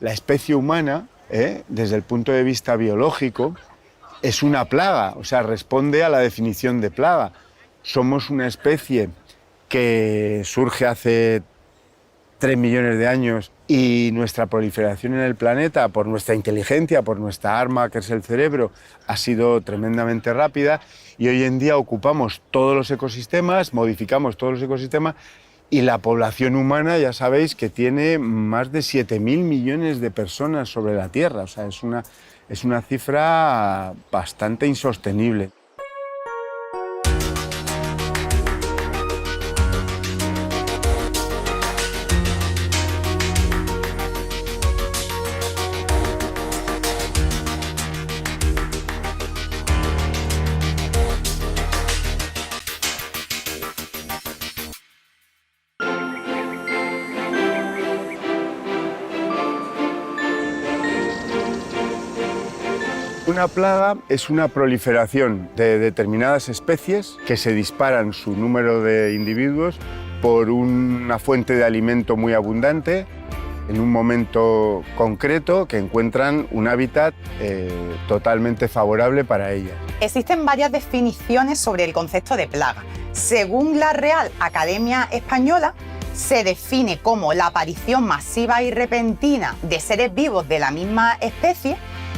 La especie humana, desde el punto de vista biológico, es una plaga, o sea, responde a la definición de plaga. Somos una especie que surge hace 3 millones de años y nuestra proliferación en el planeta, por nuestra inteligencia, por nuestra arma que es el cerebro, ha sido tremendamente rápida y hoy en día ocupamos todos los ecosistemas, modificamos todos los ecosistemas y la población humana, ya sabéis, que tiene más de 7.000 millones de personas sobre la Tierra. O sea, es una cifra bastante insostenible. Una plaga es una proliferación de determinadas especies que se disparan su número de individuos por una fuente de alimento muy abundante en un momento concreto que encuentran un hábitat totalmente favorable para ellas. Existen varias definiciones sobre el concepto de plaga. Según la Real Academia Española, se define como la aparición masiva y repentina de seres vivos de la misma especie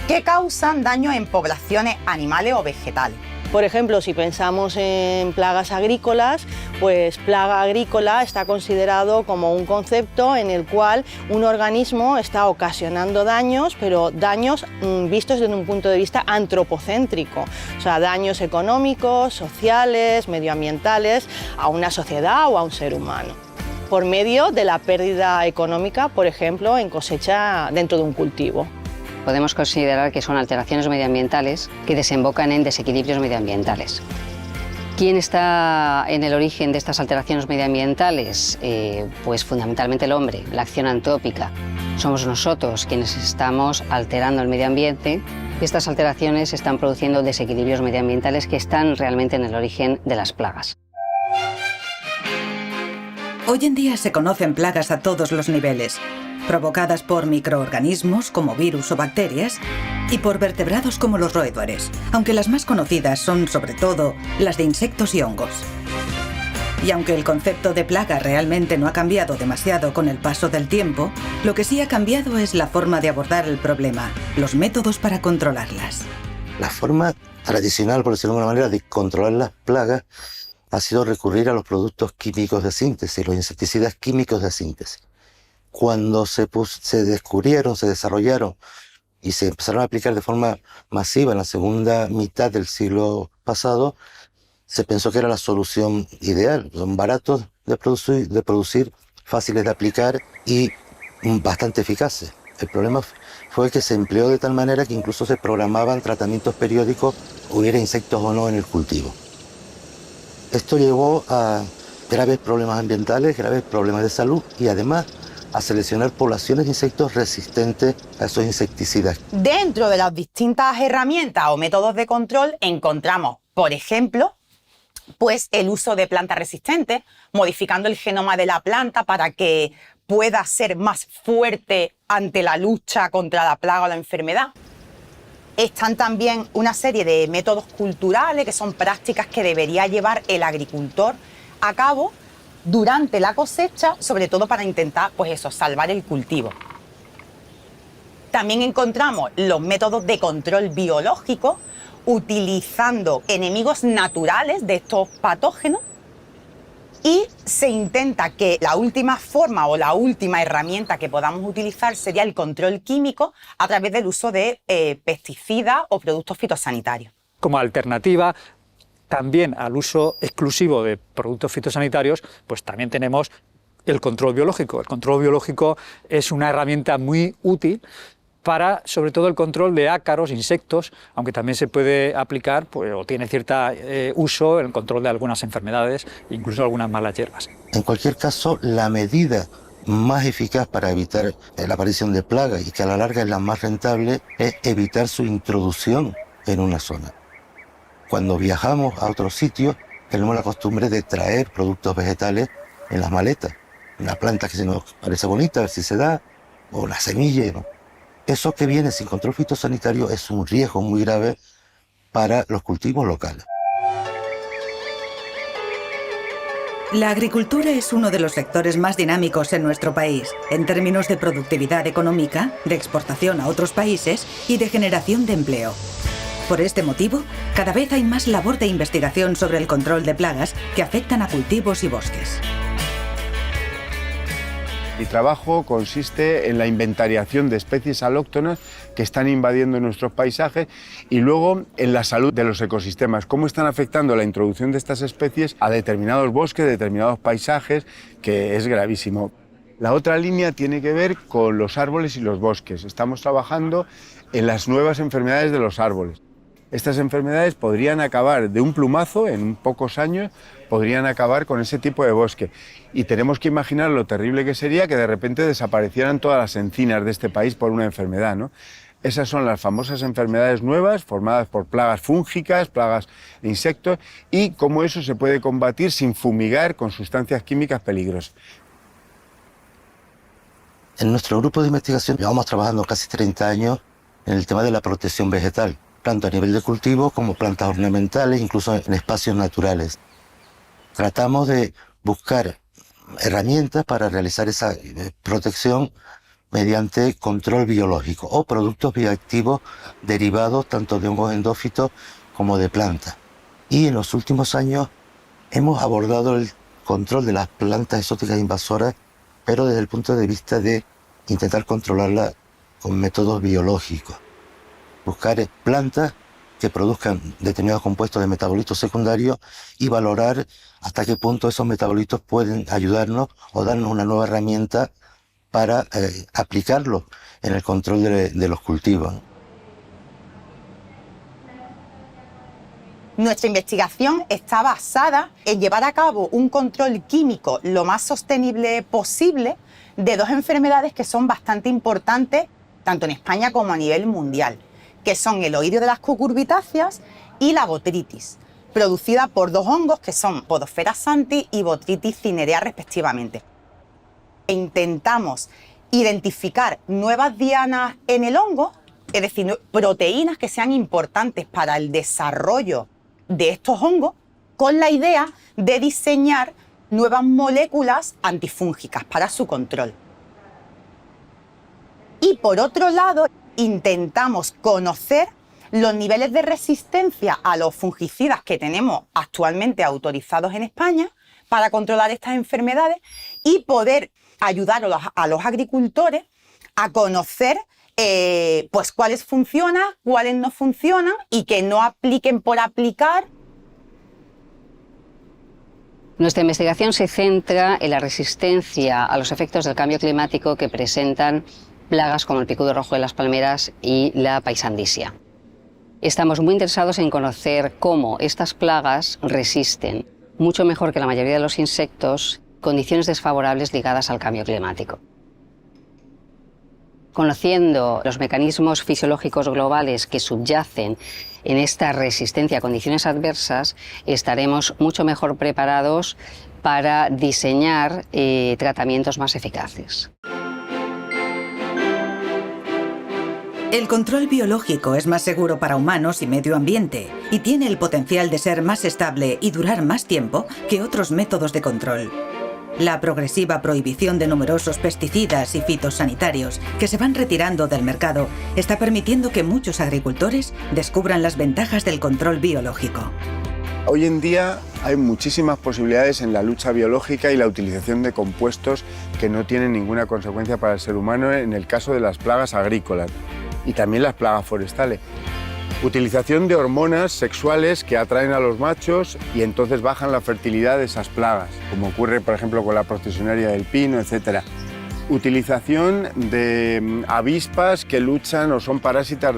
que causan daño en poblaciones animales o vegetales. Por ejemplo, si pensamos en plagas agrícolas, pues plaga agrícola está considerado como un concepto en el cual un organismo está ocasionando daños, pero daños vistos desde un punto de vista antropocéntrico, o sea, daños económicos, sociales, medioambientales a una sociedad o a un ser humano, por medio de la pérdida económica, por ejemplo, en cosecha dentro de un cultivo. Podemos considerar que son alteraciones medioambientales que desembocan en desequilibrios medioambientales. ¿Quién está en el origen de estas alteraciones medioambientales? Pues fundamentalmente el hombre, la acción antrópica. Somos nosotros quienes estamos alterando el medio ambiente y estas alteraciones están produciendo desequilibrios medioambientales que están realmente en el origen de las plagas. Hoy en día se conocen plagas a todos los niveles, provocadas por microorganismos como virus o bacterias y por vertebrados como los roedores, aunque las más conocidas son sobre todo las de insectos y hongos. Y aunque el concepto de plaga realmente no ha cambiado demasiado con el paso del tiempo, lo que sí ha cambiado es la forma de abordar el problema, los métodos para controlarlas. La forma tradicional, por decirlo de alguna manera, de controlar las plagas ha sido recurrir a los productos químicos de síntesis, los insecticidas químicos de síntesis. Cuando se descubrieron, se desarrollaron y se empezaron a aplicar de forma masiva en la segunda mitad del siglo pasado, se pensó que era la solución ideal. Son baratos de producir, fáciles de aplicar y bastante eficaces. El problema fue que se empleó de tal manera que incluso se programaban tratamientos periódicos, hubiera insectos o no en el cultivo. Esto llevó a graves problemas ambientales, graves problemas de salud y además a seleccionar poblaciones de insectos resistentes a esos insecticidas. Dentro de las distintas herramientas o métodos de control encontramos, por ejemplo, pues el uso de plantas resistentes, modificando el genoma de la planta para que pueda ser más fuerte ante la lucha contra la plaga o la enfermedad. Están también una serie de métodos culturales que son prácticas que debería llevar el agricultor a cabo durante la cosecha, sobre todo para intentar, pues eso, salvar el cultivo. También encontramos los métodos de control biológico, utilizando enemigos naturales de estos patógenos, y se intenta que la última forma o la última herramienta que podamos utilizar sería el control químico a través del uso de pesticidas o productos fitosanitarios. Como alternativa también al uso exclusivo de productos fitosanitarios, pues también tenemos el control biológico. El control biológico es una herramienta muy útil para, sobre todo, el control de ácaros, insectos, aunque también se puede aplicar, pues, o tiene cierto uso en el control de algunas enfermedades, incluso algunas malas hierbas. En cualquier caso, la medida más eficaz para evitar la aparición de plagas y que a la larga es la más rentable es evitar su introducción en una zona. Cuando viajamos a otros sitios, tenemos la costumbre de traer productos vegetales en las maletas. Una planta que se nos parece bonita, a ver si se da, o la semilla, ¿no? Eso que viene sin control fitosanitario es un riesgo muy grave para los cultivos locales. La agricultura es uno de los sectores más dinámicos en nuestro país, en términos de productividad económica, de exportación a otros países y de generación de empleo. Por este motivo, cada vez hay más labor de investigación sobre el control de plagas que afectan a cultivos y bosques. Mi trabajo consiste en la inventariación de especies alóctonas que están invadiendo nuestros paisajes y luego en la salud de los ecosistemas, cómo están afectando la introducción de estas especies a determinados bosques, determinados paisajes, que es gravísimo. La otra línea tiene que ver con los árboles y los bosques. Estamos trabajando en las nuevas enfermedades de los árboles. Estas enfermedades podrían acabar de un plumazo, en pocos años, podrían acabar con ese tipo de bosque. Y tenemos que imaginar lo terrible que sería que de repente desaparecieran todas las encinas de este país por una enfermedad, ¿no? Esas son las famosas enfermedades nuevas, formadas por plagas fúngicas, plagas de insectos, y cómo eso se puede combatir sin fumigar con sustancias químicas peligrosas. En nuestro grupo de investigación llevamos trabajando casi 30 años en el tema de la protección vegetal, tanto a nivel de cultivo como plantas ornamentales, incluso en espacios naturales. Tratamos de buscar herramientas para realizar esa protección mediante control biológico o productos bioactivos derivados tanto de hongos endófitos como de plantas. Y en los últimos años hemos abordado el control de las plantas exóticas invasoras, pero desde el punto de vista de intentar controlarlas con métodos biológicos. Buscar plantas que produzcan determinados compuestos de metabolitos secundarios y valorar hasta qué punto esos metabolitos pueden ayudarnos o darnos una nueva herramienta para aplicarlos en el control de los cultivos. Nuestra investigación está basada en llevar a cabo un control químico lo más sostenible posible de dos enfermedades que son bastante importantes tanto en España como a nivel mundial, que son el oidio de las cucurbitáceas y la botrytis, producida por dos hongos que son Podophera santi y Botrytis cinerea respectivamente. Intentamos identificar nuevas dianas en el hongo, es decir, proteínas que sean importantes para el desarrollo de estos hongos, con la idea de diseñar nuevas moléculas antifúngicas para su control. Y por otro lado, intentamos conocer los niveles de resistencia a los fungicidas que tenemos actualmente autorizados en España para controlar estas enfermedades y poder ayudar a los agricultores a conocer pues cuáles funcionan, cuáles no funcionan y que no apliquen por aplicar. Nuestra investigación se centra en la resistencia a los efectos del cambio climático que presentan plagas como el picudo rojo de las palmeras y la paisandisia. Estamos muy interesados en conocer cómo estas plagas resisten mucho mejor que la mayoría de los insectos condiciones desfavorables ligadas al cambio climático. Conociendo los mecanismos fisiológicos globales que subyacen en esta resistencia a condiciones adversas, estaremos mucho mejor preparados para diseñar tratamientos más eficaces. El control biológico es más seguro para humanos y medio ambiente y tiene el potencial de ser más estable y durar más tiempo que otros métodos de control. La progresiva prohibición de numerosos pesticidas y fitosanitarios que se van retirando del mercado está permitiendo que muchos agricultores descubran las ventajas del control biológico. Hoy en día hay muchísimas posibilidades en la lucha biológica y la utilización de compuestos que no tienen ninguna consecuencia para el ser humano en el caso de las plagas agrícolas y también las plagas forestales. Utilización de hormonas sexuales que atraen a los machos y entonces bajan la fertilidad de esas plagas, como ocurre por ejemplo con la procesiónaria del pino, etc. Utilización de avispas que luchan o son parásitas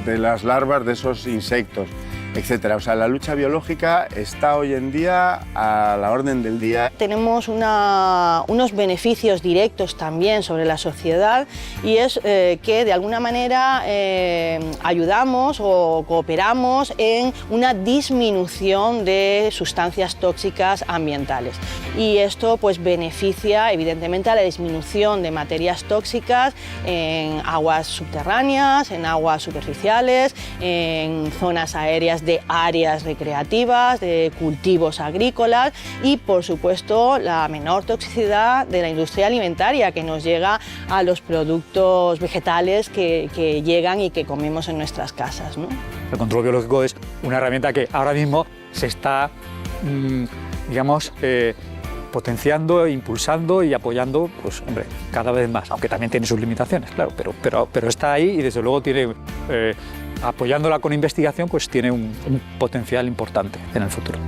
de las larvas de esos insectos. etcétera. O sea, la lucha biológica está hoy en día a la orden del día. Tenemos unos beneficios directos también sobre la sociedad, y es que de alguna manera ayudamos o cooperamos en una disminución de sustancias tóxicas ambientales, y esto pues beneficia evidentemente a la disminución de materias tóxicas en aguas subterráneas, en aguas superficiales, en zonas aéreas de áreas recreativas, de cultivos agrícolas, y por supuesto la menor toxicidad de la industria alimentaria que nos llega a los productos vegetales que llegan y que comemos en nuestras casas, ¿no? El control biológico es una herramienta que ahora mismo se está, digamos, potenciando, impulsando y apoyando, pues hombre, cada vez más, aunque también tiene sus limitaciones, claro, pero está ahí y desde luego tiene, apoyándola con investigación, pues tiene un potencial importante en el futuro.